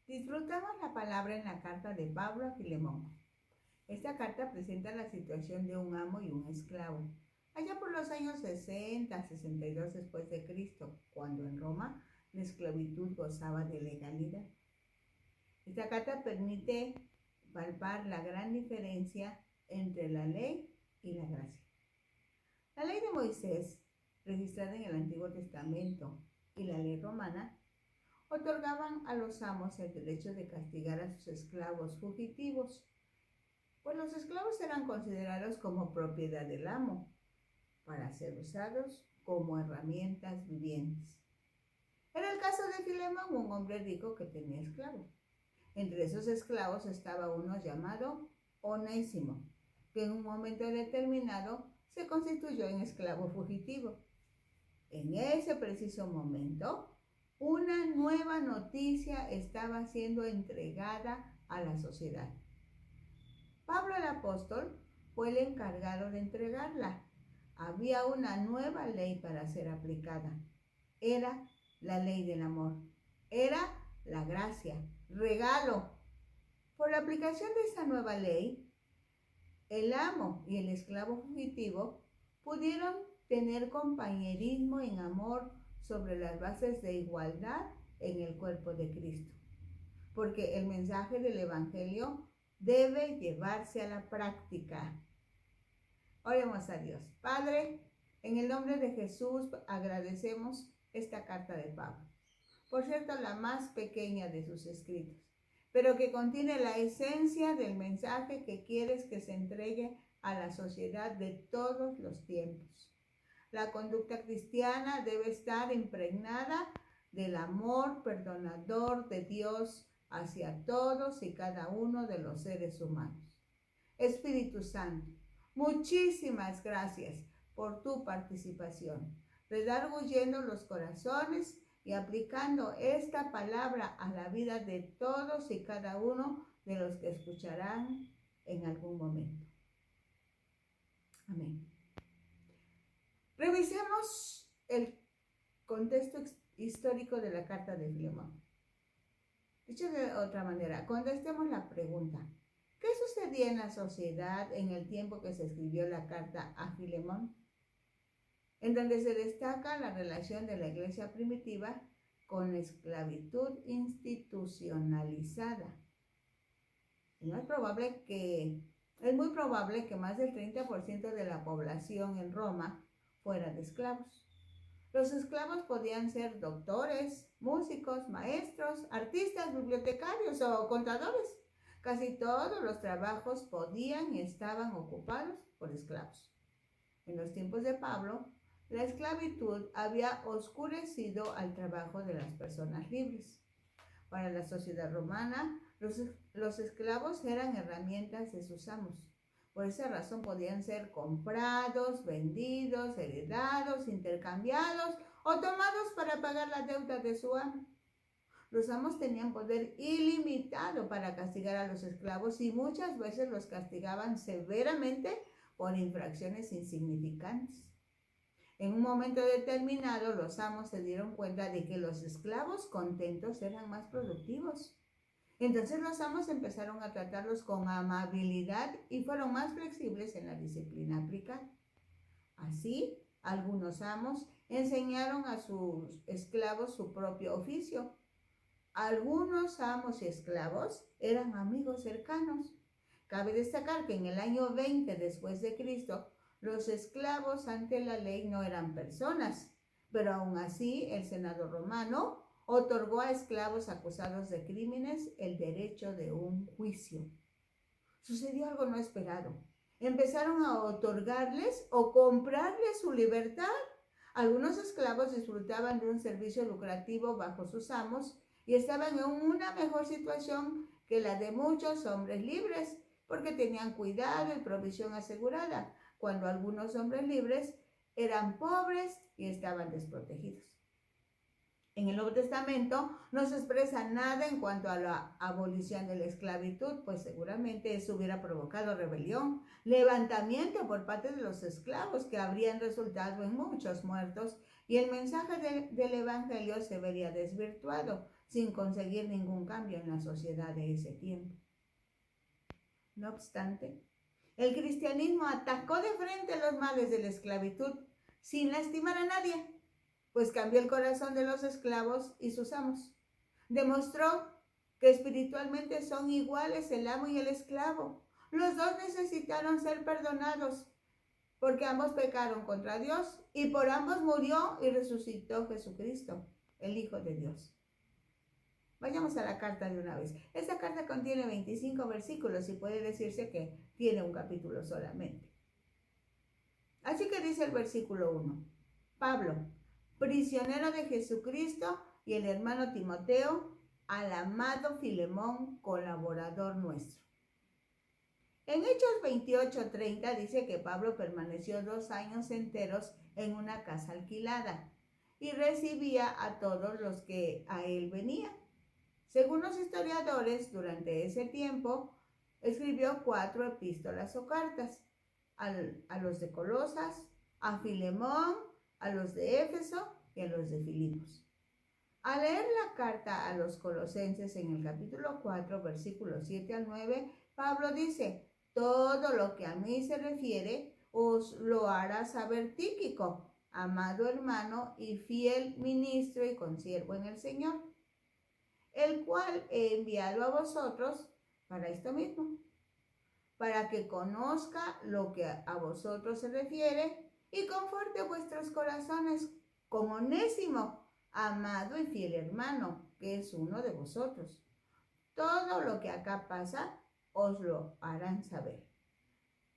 Disfrutamos la palabra en la carta de Pablo a Filemón. Esta carta presenta la situación de un amo y un esclavo. Allá por los años 60-62 después de Cristo, cuando en Roma la esclavitud gozaba de legalidad. Esta carta permite palpar la gran diferencia entre la ley y la gracia. La ley de Moisés, registrada en el Antiguo Testamento, y la ley romana otorgaban a los amos el derecho de castigar a sus esclavos fugitivos, pues los esclavos eran considerados como propiedad del amo, para ser usados como herramientas vivientes. Era el caso de Filemón, un hombre rico que tenía esclavos. Entre esos esclavos estaba uno llamado Onésimo, que en un momento determinado se constituyó en esclavo fugitivo. En ese preciso momento, una nueva noticia estaba siendo entregada a la sociedad. Pablo el apóstol fue el encargado de entregarla. Había una nueva ley para ser aplicada. Era la ley del amor. Era la gracia, regalo. Por la aplicación de esa nueva ley, el amo y el esclavo fugitivo pudieron tener compañerismo en amor sobre las bases de igualdad en el cuerpo de Cristo. Porque el mensaje del Evangelio debe llevarse a la práctica. Oremos a Dios. Padre, en el nombre de Jesús agradecemos esta carta de Pablo. Por cierto, la más pequeña de sus escritos, pero que contiene la esencia del mensaje que quieres que se entregue a la sociedad de todos los tiempos. La conducta cristiana debe estar impregnada del amor perdonador de Dios hacia todos y cada uno de los seres humanos. Espíritu Santo, muchísimas gracias por tu participación, redarguyendo los corazones y aplicando esta palabra a la vida de todos y cada uno de los que escucharán en algún momento. Amén. Revisemos el contexto histórico de la carta de Filemón. Dicho de otra manera, contestemos la pregunta: ¿qué sucedía en la sociedad en el tiempo que se escribió la carta a Filemón? En donde se destaca la relación de la iglesia primitiva con la esclavitud institucionalizada. Es muy probable que más del 30% de la población en Roma fuera de esclavos. Los esclavos podían ser doctores, músicos, maestros, artistas, bibliotecarios o contadores. Casi todos los trabajos podían y estaban ocupados por esclavos. En los tiempos de Pablo, la esclavitud había oscurecido al trabajo de las personas libres. Para la sociedad romana, los esclavos eran herramientas de sus amos. Por esa razón podían ser comprados, vendidos, heredados, intercambiados o tomados para pagar la deuda de su amo. Los amos tenían poder ilimitado para castigar a los esclavos y muchas veces los castigaban severamente por infracciones insignificantes. En un momento determinado, los amos se dieron cuenta de que los esclavos contentos eran más productivos. Entonces los amos empezaron a tratarlos con amabilidad y fueron más flexibles en la disciplina aplicada. Así, algunos amos enseñaron a sus esclavos su propio oficio. Algunos amos y esclavos eran amigos cercanos. Cabe destacar que en el año 20 después de Cristo, los esclavos ante la ley no eran personas, pero aún así el Senado romano otorgó a esclavos acusados de crímenes el derecho de un juicio. Sucedió algo no esperado. Empezaron a otorgarles o comprarles su libertad. Algunos esclavos disfrutaban de un servicio lucrativo bajo sus amos y estaban en una mejor situación que la de muchos hombres libres, porque tenían cuidado y provisión asegurada, cuando algunos hombres libres eran pobres y estaban desprotegidos. En el Nuevo Testamento no se expresa nada en cuanto a la abolición de la esclavitud, pues seguramente eso hubiera provocado rebelión, levantamiento por parte de los esclavos, que habrían resultado en muchos muertos y el mensaje del Evangelio se vería desvirtuado sin conseguir ningún cambio en la sociedad de ese tiempo. No obstante, el cristianismo atacó de frente los males de la esclavitud sin lastimar a nadie, pues cambió el corazón de los esclavos y sus amos. Demostró que espiritualmente son iguales el amo y el esclavo. Los dos necesitaron ser perdonados porque ambos pecaron contra Dios y por ambos murió y resucitó Jesucristo, el Hijo de Dios. Vayamos a la carta de una vez. Esta carta contiene 25 versículos y puede decirse que tiene un capítulo solamente. Así que dice el versículo 1. Pablo, prisionero de Jesucristo, y el hermano Timoteo, al amado Filemón, colaborador nuestro. En Hechos 28:30 dice que Pablo permaneció 2 años enteros en una casa alquilada y recibía a todos los que a él venían. Según los historiadores, durante ese tiempo escribió 4 epístolas o cartas a los de Colosas, a Filemón, a los de Éfeso y a los de Filipos. Al leer la carta a los colosenses en el capítulo 4, versículos 7 al 9, Pablo dice: todo lo que a mí se refiere os lo hará saber Tíquico, amado hermano y fiel ministro y consiervo en el Señor, el cual he enviado a vosotros para esto mismo, para que conozca lo que a vosotros se refiere y conforte vuestros corazones con Onésimo, amado y fiel hermano, que es uno de vosotros. Todo lo que acá pasa os lo harán saber.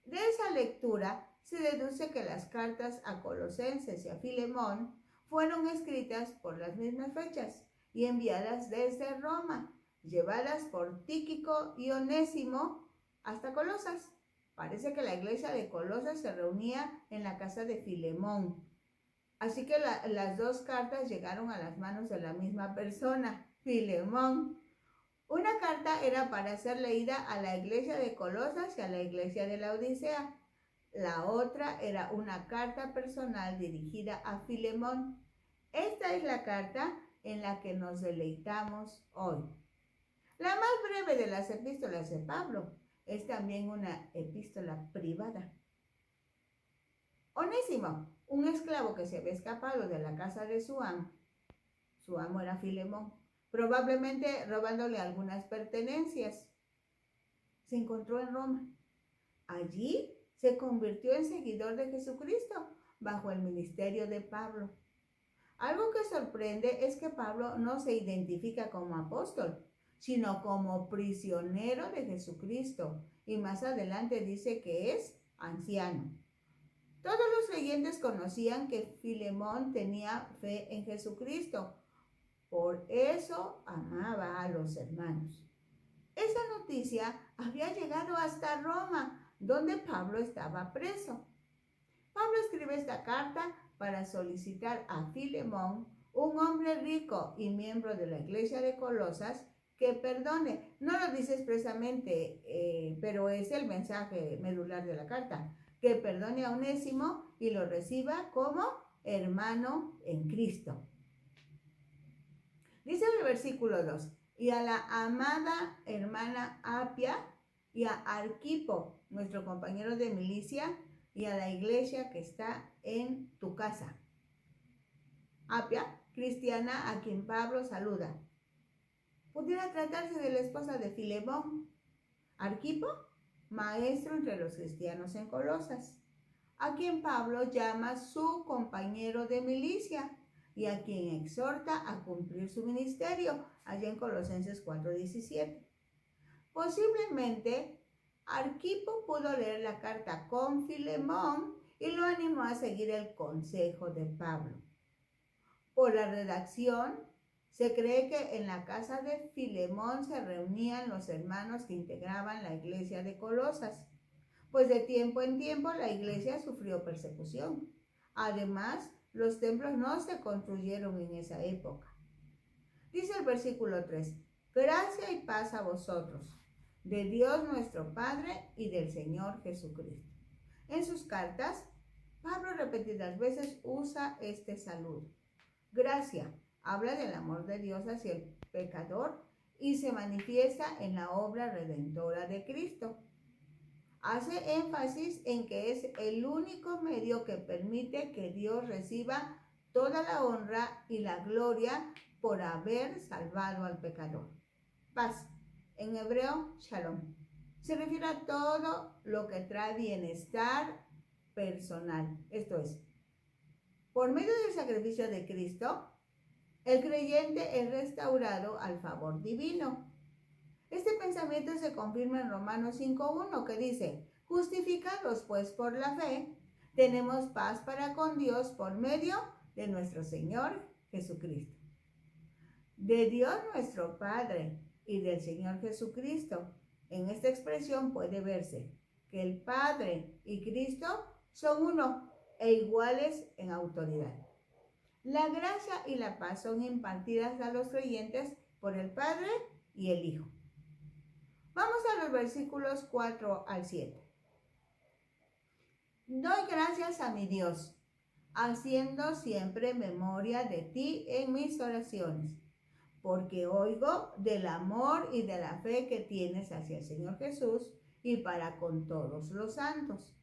De esa lectura se deduce que las cartas a Colosenses y a Filemón fueron escritas por las mismas fechas y enviadas desde Roma, llevadas por Tíquico y Onésimo hasta Colosas. Parece que la iglesia de Colosas se reunía en la casa de Filemón. Así que las dos cartas llegaron a las manos de la misma persona, Filemón. Una carta era para ser leída a la iglesia de Colosas y a la iglesia de la Odisea. La otra era una carta personal dirigida a Filemón. Esta es la carta en la que nos deleitamos hoy. La más breve de las epístolas de Pablo es también una epístola privada. Onésimo, un esclavo que se había escapado de la casa de su amo era Filemón, probablemente robándole algunas pertenencias, se encontró en Roma. Allí se convirtió en seguidor de Jesucristo bajo el ministerio de Pablo. Algo que sorprende es que Pablo no se identifica como apóstol, sino como prisionero de Jesucristo, y más adelante dice que es anciano. Todos los creyentes conocían que Filemón tenía fe en Jesucristo, por eso amaba a los hermanos. Esa noticia había llegado hasta Roma, donde Pablo estaba preso. Pablo escribe esta carta para solicitar a Filemón, un hombre rico y miembro de la iglesia de Colosas, que perdone. No lo dice expresamente, pero es el mensaje medular de la carta, que perdone a Onésimo y lo reciba como hermano en Cristo. Dice el versículo 2, y a la amada hermana Apia y a Arquipo, nuestro compañero de milicia, y a la iglesia que está en tu casa. Apia, cristiana a quien Pablo saluda. Pudiera tratarse de la esposa de Filemón. Arquipo, maestro entre los cristianos en Colosas, a quien Pablo llama su compañero de milicia y a quien exhorta a cumplir su ministerio, allá en Colosenses 4:17. Posiblemente Arquipo pudo leer la carta con Filemón y lo animó a seguir el consejo de Pablo. Por la redacción, se cree que en la casa de Filemón se reunían los hermanos que integraban la iglesia de Colosas, pues de tiempo en tiempo la iglesia sufrió persecución. Además, los templos no se construyeron en esa época. Dice el versículo 3, gracia y paz a vosotros, de Dios nuestro Padre y del Señor Jesucristo. En sus cartas, Pablo repetidas veces usa este saludo. Gracia habla del amor de Dios hacia el pecador y se manifiesta en la obra redentora de Cristo. Hace énfasis en que es el único medio que permite que Dios reciba toda la honra y la gloria por haber salvado al pecador. Paz, en hebreo, shalom, se refiere a todo lo que trae bienestar personal. Esto es, por medio del sacrificio de Cristo, el creyente es restaurado al favor divino. Este pensamiento se confirma en Romanos 5:1, que dice: justificados pues por la fe, tenemos paz para con Dios por medio de nuestro Señor Jesucristo. De Dios nuestro Padre y del Señor Jesucristo. En esta expresión puede verse que el Padre y Cristo son uno e iguales en autoridad. La gracia y la paz son impartidas a los creyentes por el Padre y el Hijo. Vamos a los versículos 4 al 7. Doy gracias a mi Dios, haciendo siempre memoria de ti en mis oraciones, porque oigo del amor y de la fe que tienes hacia el Señor Jesús y para con todos los santos,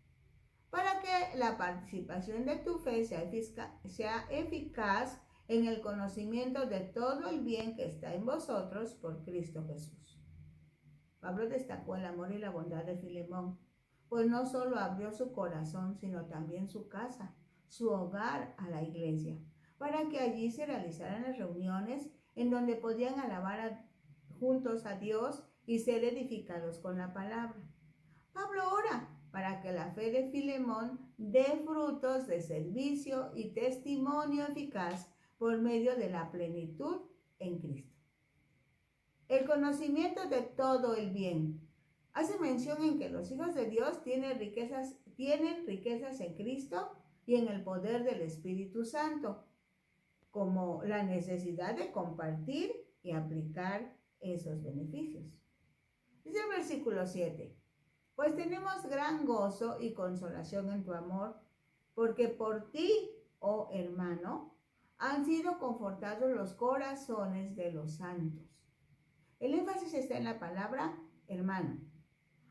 para que la participación de tu fe sea eficaz en el conocimiento de todo el bien que está en vosotros por Cristo Jesús. Pablo destacó el amor y la bondad de Filemón, pues no solo abrió su corazón, sino también su casa, su hogar a la iglesia, para que allí se realizaran las reuniones en donde podían alabar juntos a Dios y ser edificados con la palabra. Pablo ora para que la fe de Filemón dé frutos de servicio y testimonio eficaz por medio de la plenitud en Cristo. El conocimiento de todo el bien. Hace mención en que los hijos de Dios tienen riquezas en Cristo y en el poder del Espíritu Santo, como la necesidad de compartir y aplicar esos beneficios. Dice el versículo 7, pues tenemos gran gozo y consolación en tu amor, porque por ti, oh hermano, han sido confortados los corazones de los santos. El énfasis está en la palabra hermano.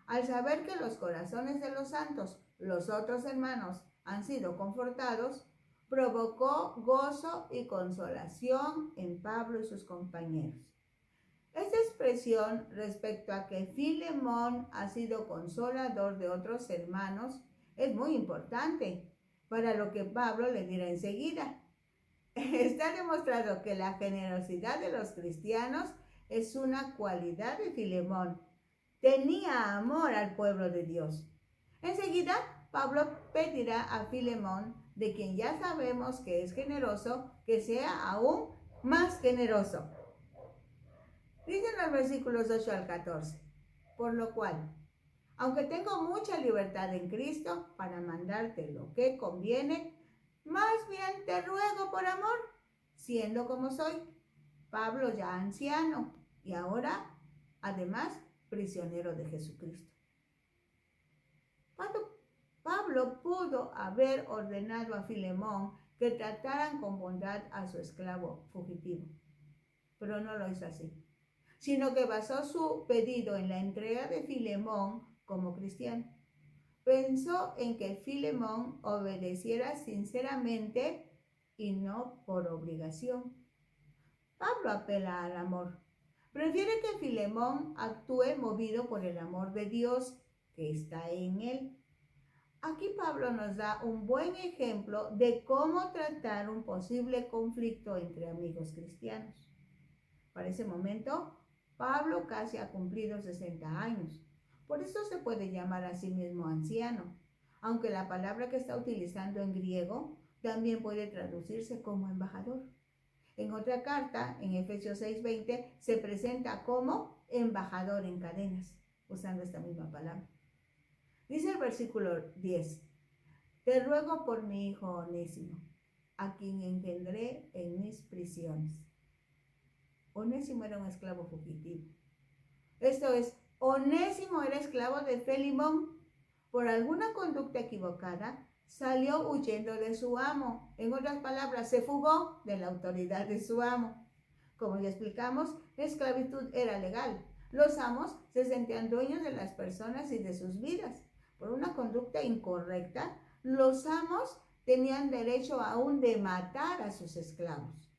Al saber que los corazones de los santos, los otros hermanos, han sido confortados, provocó gozo y consolación en Pablo y sus compañeros. Esta expresión respecto a que Filemón ha sido consolador de otros hermanos es muy importante para lo que Pablo le dirá enseguida. Está demostrado que la generosidad de los cristianos es una cualidad de Filemón. Tenía amor al pueblo de Dios. Enseguida, Pablo pedirá a Filemón, de quien ya sabemos que es generoso, que sea aún más generoso. Dicen los versículos 8 al 14, por lo cual, aunque tengo mucha libertad en Cristo para mandarte lo que conviene, más bien te ruego por amor, siendo como soy, Pablo ya anciano y ahora, además, prisionero de Jesucristo. Pablo pudo haber ordenado a Filemón que trataran con bondad a su esclavo fugitivo, pero no lo hizo así, sino que basó su pedido en la entrega de Filemón como cristiano. Pensó en que Filemón obedeciera sinceramente y no por obligación. Pablo apela al amor. Prefiere que Filemón actúe movido por el amor de Dios que está en él. Aquí Pablo nos da un buen ejemplo de cómo tratar un posible conflicto entre amigos cristianos. Para ese momento, Pablo casi ha cumplido 60 años. Por eso se puede llamar a sí mismo anciano, aunque la palabra que está utilizando en griego también puede traducirse como embajador. En otra carta, en Efesios 6:20, se presenta como embajador en cadenas, usando esta misma palabra. Dice el versículo 10, te ruego por mi hijo Onésimo, a quien engendré en mis prisiones. Onésimo era un esclavo fugitivo. Esto es, Onésimo era esclavo de Filemón. Por alguna conducta equivocada, salió huyendo de su amo. En otras palabras, se fugó de la autoridad de su amo. Como ya explicamos, la esclavitud era legal. Los amos se sentían dueños de las personas y de sus vidas. Por una conducta incorrecta, los amos tenían derecho aún de matar a sus esclavos.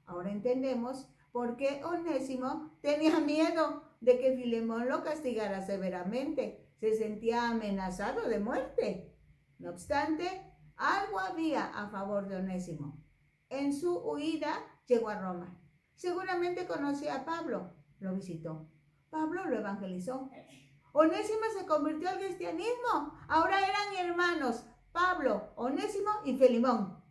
Ahora entendemos por qué Onésimo tenía miedo de que Filemón lo castigara severamente. Se sentía amenazado de muerte. No obstante, algo había a favor de Onésimo. En su huida llegó a Roma. Seguramente conocía a Pablo. Lo visitó. Pablo lo evangelizó. Onésimo se convirtió al cristianismo. Ahora eran hermanos, Pablo, Onésimo y Filemón.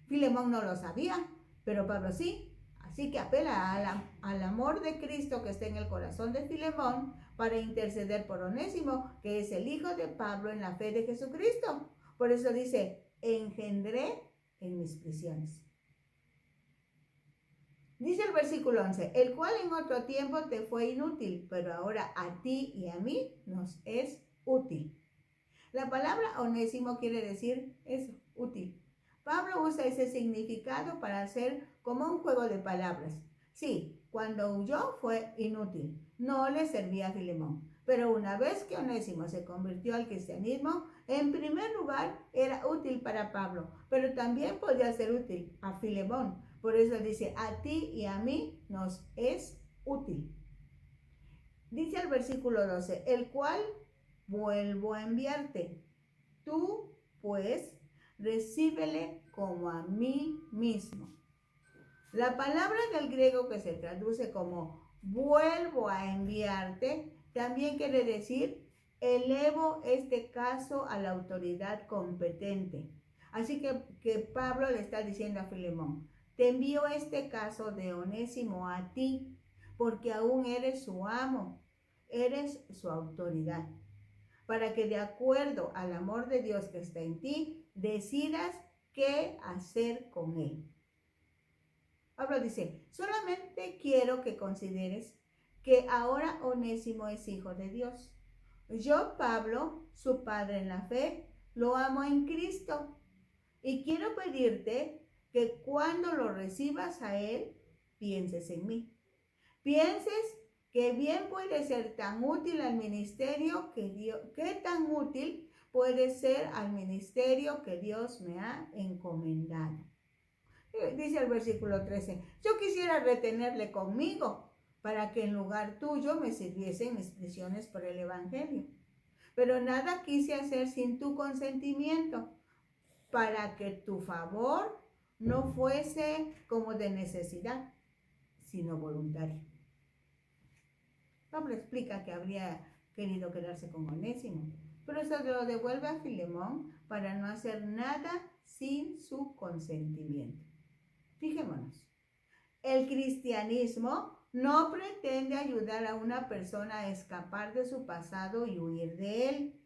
Filemón no lo sabía, pero Pablo sí. Así que apela al amor de Cristo que está en el corazón de Filemón para interceder por Onésimo, que es el hijo de Pablo en la fe de Jesucristo. Por eso dice, engendré en mis prisiones. Dice el versículo 11, el cual en otro tiempo te fue inútil, pero ahora a ti y a mí nos es útil. La palabra onésimo quiere decir eso, útil. Pablo usa ese significado para hacer como un juego de palabras. Sí, cuando huyó fue inútil, no le servía a Filemón. Pero una vez que Onésimo se convirtió al cristianismo, en primer lugar era útil para Pablo, pero también podía ser útil a Filemón. Por eso dice, a ti y a mí nos es útil. Dice el versículo 12, el cual vuelvo a enviarte. Tú, pues, recíbele como a mí mismo. La palabra del griego que se traduce como vuelvo a enviarte, también quiere decir elevo este caso a la autoridad competente. Así que Pablo le está diciendo a Filemón, te envío este caso de Onésimo a ti, porque aún eres su amo, eres su autoridad, para que de acuerdo al amor de Dios que está en ti, decidas qué hacer con él. Pablo dice, solamente quiero que consideres que ahora Onésimo es hijo de Dios. Yo, Pablo, su padre en la fe, lo amo en Cristo y quiero pedirte que cuando lo recibas a él, pienses en mí. Pienses que bien puede ser tan útil al ministerio que tan útil puede ser al ministerio que Dios me ha encomendado. Dice el versículo 13, yo quisiera retenerle conmigo para que en lugar tuyo me sirviesen mis prisiones por el evangelio. Pero nada quise hacer sin tu consentimiento, para que tu favor no fuese como de necesidad, sino voluntario. Pablo explica que habría querido quedarse con Onésimo, pero se lo devuelve a Filemón para no hacer nada sin su consentimiento. Fijémonos, el cristianismo no pretende ayudar a una persona a escapar de su pasado y huir de él,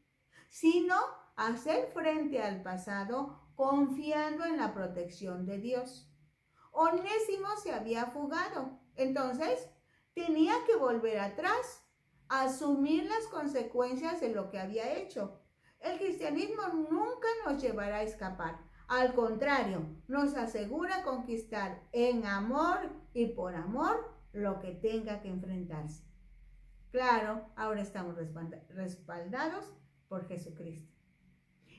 sino hacer frente al pasado confiando en la protección de Dios. Onésimo se había fugado, entonces tenía que volver atrás, asumir las consecuencias de lo que había hecho. El cristianismo nunca nos llevará a escapar. Al contrario, nos asegura conquistar en amor y por amor lo que tenga que enfrentarse. Claro, ahora estamos respaldados por Jesucristo.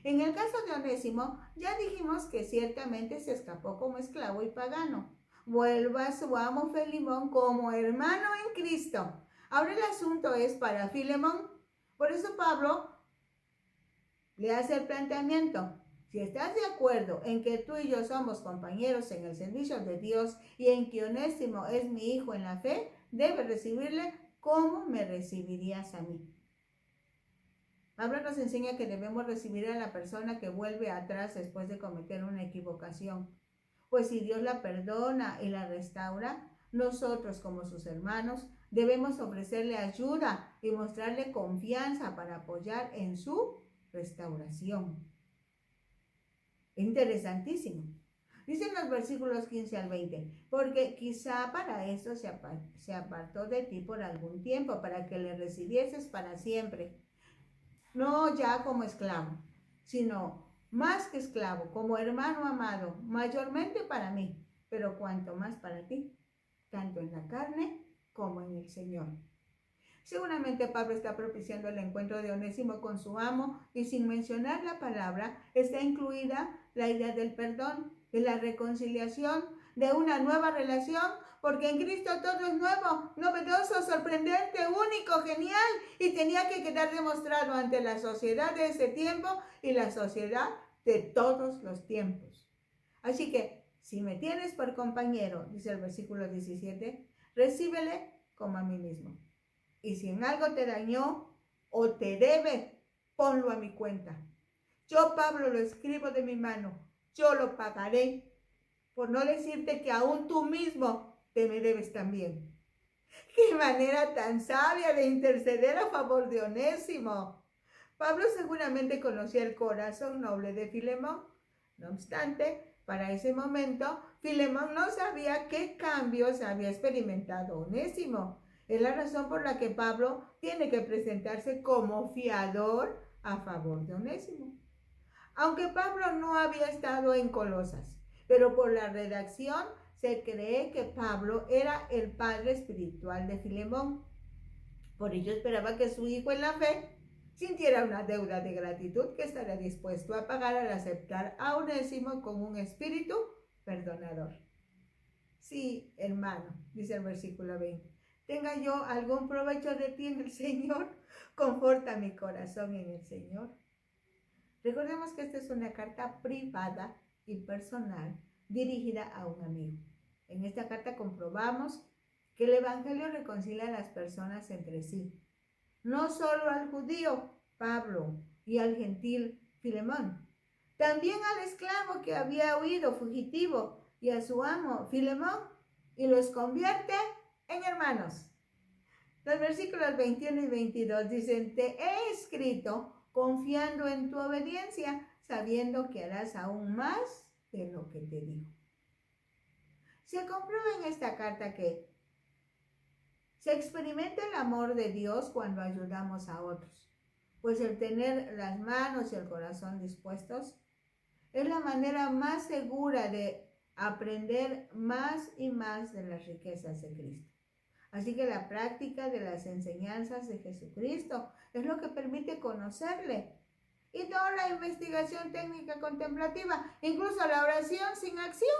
En el caso de Onésimo, ya dijimos que ciertamente se escapó como esclavo y pagano. Vuelva a su amo Filemón como hermano en Cristo. Ahora el asunto es para Filemón. Por eso Pablo le hace el planteamiento. Si estás de acuerdo en que tú y yo somos compañeros en el servicio de Dios y en que Onésimo es mi hijo en la fe, debes recibirle como me recibirías a mí. Pablo nos enseña que debemos recibir a la persona que vuelve atrás después de cometer una equivocación. Pues si Dios la perdona y la restaura, nosotros como sus hermanos debemos ofrecerle ayuda y mostrarle confianza para apoyar en su restauración. Interesantísimo. Dicen los versículos 15 al 20, porque quizá para eso se apartó de ti por algún tiempo, para que le recibieses para siempre, no ya como esclavo, sino más que esclavo, como hermano amado, mayormente para mí, pero cuanto más para ti, tanto en la carne como en el Señor. Seguramente Pablo está propiciando el encuentro de Onésimo con su amo y sin mencionar la palabra está incluida la idea del perdón, de la reconciliación, de una nueva relación, porque en Cristo todo es nuevo, novedoso, sorprendente, único, genial y tenía que quedar demostrado ante la sociedad de ese tiempo y la sociedad de todos los tiempos. Así que, si me tienes por compañero, dice el versículo 17, recíbele como a mí mismo. Y si en algo te dañó o te debe, ponlo a mi cuenta. Yo, Pablo, lo escribo de mi mano. Yo lo pagaré. Por no decirte que aún tú mismo te me debes también. ¡Qué manera tan sabia de interceder a favor de Onésimo! Pablo seguramente conocía el corazón noble de Filemón. No obstante, para ese momento, Filemón no sabía qué cambios había experimentado Onésimo. Es la razón por la que Pablo tiene que presentarse como fiador a favor de Onésimo. Aunque Pablo no había estado en Colosas, pero por la redacción se cree que Pablo era el padre espiritual de Filemón. Por ello esperaba que su hijo en la fe sintiera una deuda de gratitud que estaría dispuesto a pagar al aceptar a Onésimo con un espíritu perdonador. Sí, hermano, dice el versículo 20. Tenga yo algún provecho de ti en el Señor, conforta mi corazón en el Señor. Recordemos que esta es una carta privada y personal dirigida a un amigo. En esta carta comprobamos que el Evangelio reconcilia a las personas entre sí, no solo al judío, Pablo, y al gentil Filemón, también al esclavo que había huido fugitivo y a su amo Filemón, y los convierte en hermanos. Los versículos 21 y 22 dicen, te he escrito confiando en tu obediencia, sabiendo que harás aún más de lo que te digo. Se comprueba en esta carta que se experimenta el amor de Dios cuando ayudamos a otros, pues el tener las manos y el corazón dispuestos es la manera más segura de aprender más y más de las riquezas de Cristo. Así que la práctica de las enseñanzas de Jesucristo es lo que permite conocerle. Y toda la investigación técnica contemplativa, incluso la oración sin acción.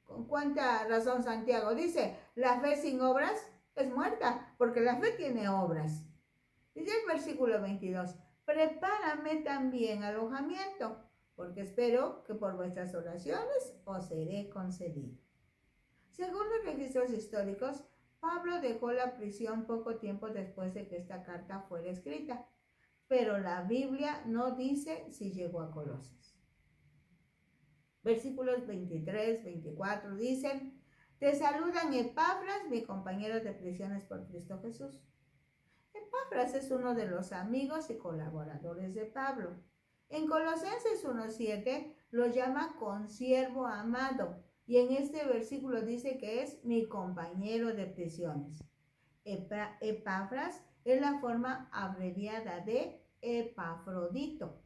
¿Con cuánta razón Santiago dice? La fe sin obras es muerta, porque la fe tiene obras. Dice el versículo 22, prepárame también alojamiento, porque espero que por vuestras oraciones os seré concedido. Según los registros históricos, Pablo dejó la prisión poco tiempo después de que esta carta fuera escrita, pero la Biblia no dice si llegó a Colosas. Versículos 23, 24 dicen, te saludan Epafras, mi compañero de prisiones por Cristo Jesús. Epafras es uno de los amigos y colaboradores de Pablo. En Colosenses 1:7 lo llama consiervo amado, y en este versículo dice que es mi compañero de prisiones. Epafras es la forma abreviada de Epafrodito.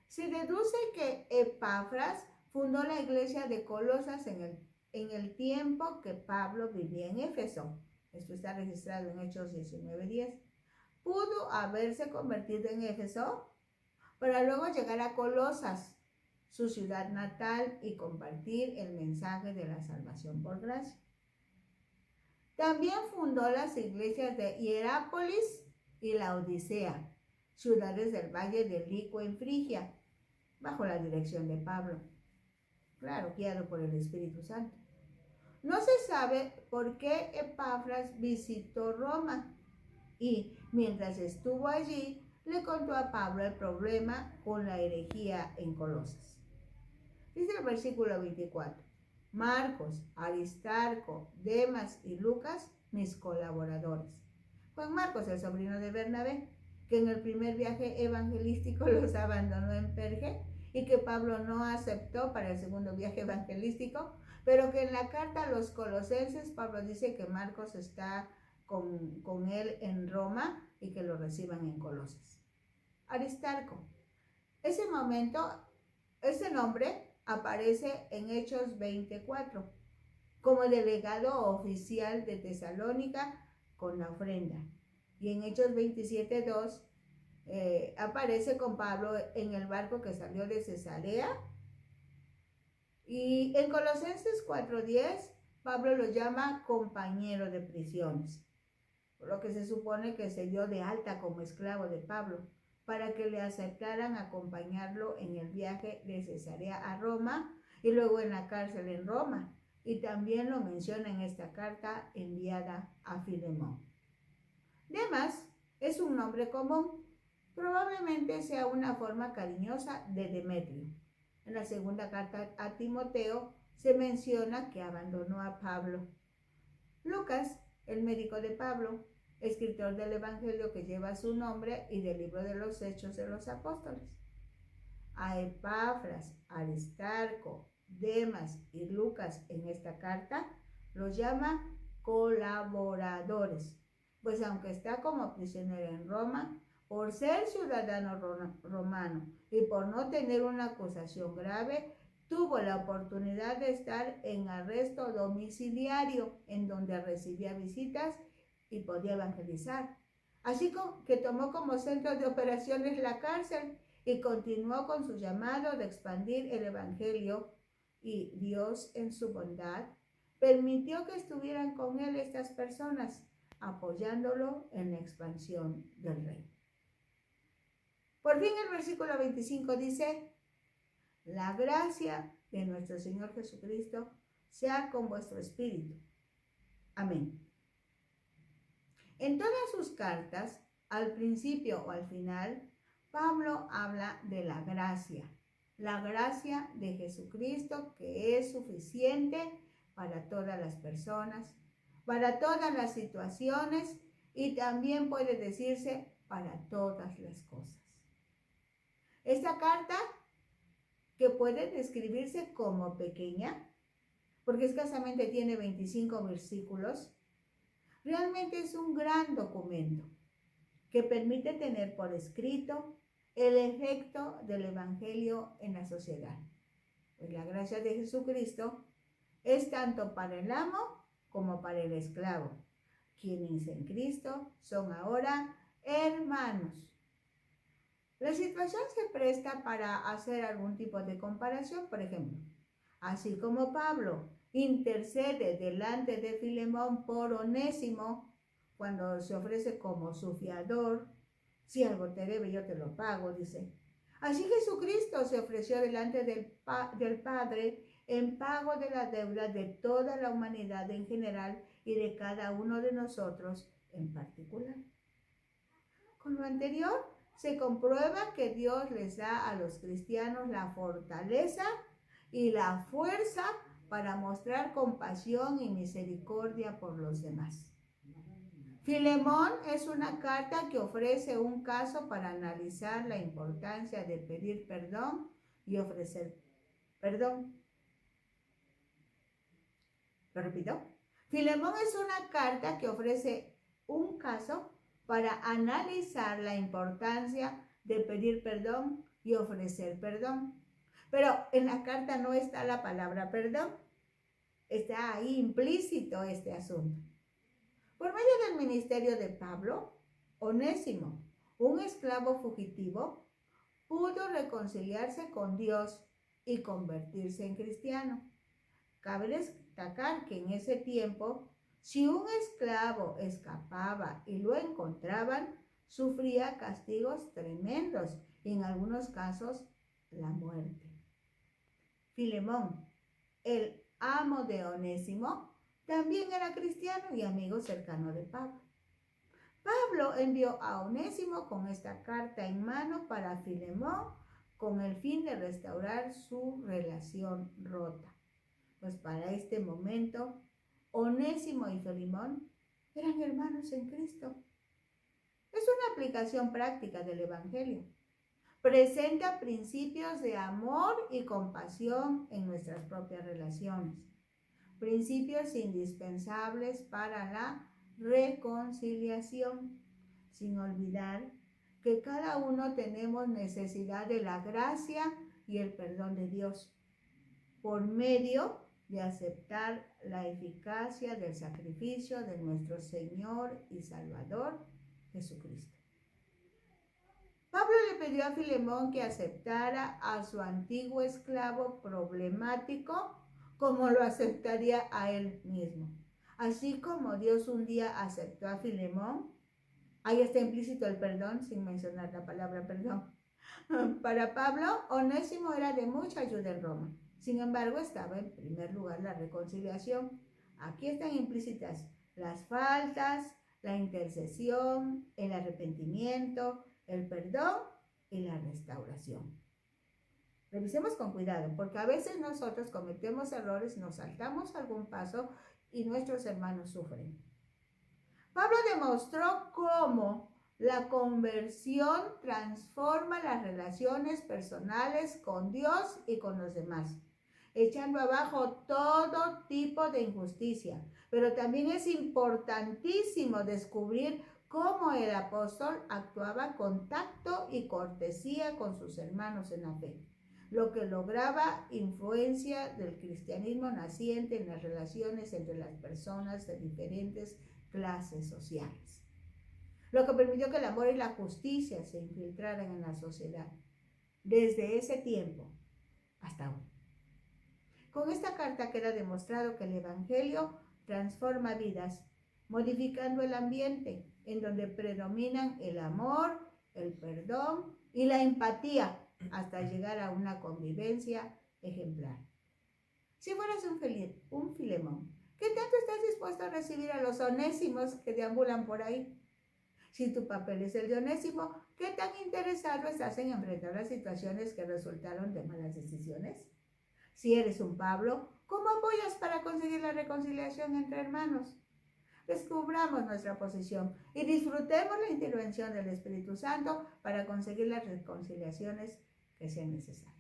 Se deduce que Epafras fundó la iglesia de Colosas en el tiempo que Pablo vivía en Éfeso. Esto está registrado en Hechos 19:10. Pudo haberse convertido en Éfeso para luego llegar a Colosas, su ciudad natal, y compartir el mensaje de la salvación por gracia. También fundó las iglesias de Hierápolis y Laodicea, ciudades del valle del Lico en Frigia, bajo la dirección de Pablo, claro, guiado por el Espíritu Santo. No se sabe por qué Epafras visitó Roma y mientras estuvo allí le contó a Pablo el problema con la herejía en Colosas. Dice el versículo 24, Marcos, Aristarco, Demas y Lucas, mis colaboradores. Juan Marcos, el sobrino de Bernabé, que en el primer viaje evangelístico los abandonó en Perge y que Pablo no aceptó para el segundo viaje evangelístico, pero que en la carta a los colosenses Pablo dice que Marcos está con él en Roma y que lo reciban en Colosas. Aristarco. Ese momento Ese nombre aparece en Hechos 24 como delegado oficial de Tesalónica con la ofrenda. Y en Hechos 27:2 aparece con Pablo en el barco que salió de Cesarea. Y en Colosenses 4:10 Pablo lo llama compañero de prisiones, por lo que se supone que se dio de alta como esclavo de Pablo para que le aceptaran acompañarlo en el viaje de Cesarea a Roma y luego en la cárcel en Roma. Y también lo menciona en esta carta enviada a Filemón. Demas es un nombre común, probablemente sea una forma cariñosa de Demetrio. En la segunda carta a Timoteo se menciona que abandonó a Pablo. Lucas, el médico de Pablo, escritor del Evangelio que lleva su nombre y del libro de los Hechos de los Apóstoles. A Epafras, Aristarco, Demas y Lucas en esta carta los llama colaboradores, pues aunque está como prisionero en Roma, por ser ciudadano romano y por no tener una acusación grave, tuvo la oportunidad de estar en arresto domiciliario, en donde recibía visitas y podía evangelizar. Así que tomó como centro de operaciones la cárcel y continuó con su llamado de expandir el Evangelio, y Dios en su bondad permitió que estuvieran con él estas personas, apoyándolo en la expansión del reino. Por fin el versículo 25 dice: la gracia de nuestro Señor Jesucristo sea con vuestro espíritu. Amén. En todas sus cartas, al principio o al final, Pablo habla de la gracia de Jesucristo, que es suficiente para todas las personas, para todas las situaciones y también puede decirse para todas las cosas. Esta carta, que puede describirse como pequeña, porque escasamente tiene 25 versículos, realmente es un gran documento que permite tener por escrito el efecto del Evangelio en la sociedad. Pues la gracia de Jesucristo es tanto para el amo como para el esclavo, quienes en Cristo son ahora hermanos. La situación se presta para hacer algún tipo de comparación, por ejemplo, así como Pablo intercede delante de Filemón por Onésimo cuando se ofrece como su fiador: si algo te debe, yo te lo pago, dice. Así Jesucristo se ofreció delante del Padre en pago de la deuda de toda la humanidad en general y de cada uno de nosotros en particular. Con lo anterior, se comprueba que Dios les da a los cristianos la fortaleza y la fuerza para mostrar compasión y misericordia por los demás. Filemón es una carta que ofrece un caso para analizar la importancia de pedir perdón y ofrecer perdón. ¿Lo repito? Filemón es una carta que ofrece un caso para analizar la importancia de pedir perdón y ofrecer perdón. Pero en la carta no está la palabra perdón. Está ahí implícito este asunto. Por medio del ministerio de Pablo, Onésimo, un esclavo fugitivo, pudo reconciliarse con Dios y convertirse en cristiano. Cabe destacar que en ese tiempo, si un esclavo escapaba y lo encontraban, sufría castigos tremendos y en algunos casos la muerte. Filemón, el amo de Onésimo, también era cristiano y amigo cercano de Pablo. Pablo envió a Onésimo con esta carta en mano para Filemón con el fin de restaurar su relación rota. Pues para este momento, Onésimo y Filemón eran hermanos en Cristo. Es una aplicación práctica del Evangelio. Presenta principios de amor y compasión en nuestras propias relaciones. Principios indispensables para la reconciliación, sin olvidar que cada uno tenemos necesidad de la gracia y el perdón de Dios por medio de aceptar la eficacia del sacrificio de nuestro Señor y Salvador Jesucristo. Pablo le pidió a Filemón que aceptara a su antiguo esclavo problemático como lo aceptaría a él mismo. Así como Dios un día aceptó a Filemón, ahí está implícito el perdón, sin mencionar la palabra perdón. Para Pablo, Onésimo era de mucha ayuda en Roma. Sin embargo, estaba en primer lugar la reconciliación. Aquí están implícitas las faltas, la intercesión, el arrepentimiento, el perdón y la restauración. Revisemos con cuidado, porque a veces nosotros cometemos errores, nos saltamos algún paso y nuestros hermanos sufren. Pablo demostró cómo la conversión transforma las relaciones personales con Dios y con los demás, echando abajo todo tipo de injusticia. Pero también es importantísimo descubrir cómo el apóstol actuaba con tacto y cortesía con sus hermanos en la fe, lo que lograba influencia del cristianismo naciente en las relaciones entre las personas de diferentes clases sociales, lo que permitió que el amor y la justicia se infiltraran en la sociedad desde ese tiempo hasta hoy. Con esta carta queda demostrado que el Evangelio transforma vidas, modificando el ambiente en donde predominan el amor, el perdón y la empatía hasta llegar a una convivencia ejemplar. Si fueras un Filemón, ¿qué tanto estás dispuesto a recibir a los onésimos que deambulan por ahí? Si tu papel es el de Onésimo, ¿qué tan interesado estás en enfrentar las situaciones que resultaron de malas decisiones? Si eres un Pablo, ¿cómo apoyas para conseguir la reconciliación entre hermanos? Descubramos nuestra posición y disfrutemos la intervención del Espíritu Santo para conseguir las reconciliaciones que sean necesarias.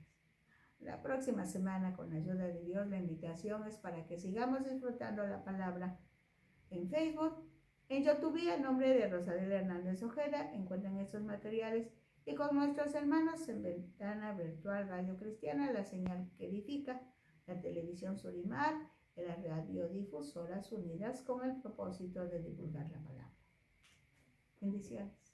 La próxima semana, con la ayuda de Dios, la invitación es para que sigamos disfrutando la palabra en Facebook, en YouTube, en nombre de Rosadela Hernández Ojeda. Encuentran estos materiales y con nuestros hermanos en Ventana Virtual Radio Cristiana, la señal que edifica, la televisión Surimar y las radiodifusoras unidas con el propósito de divulgar la palabra. Bendiciones.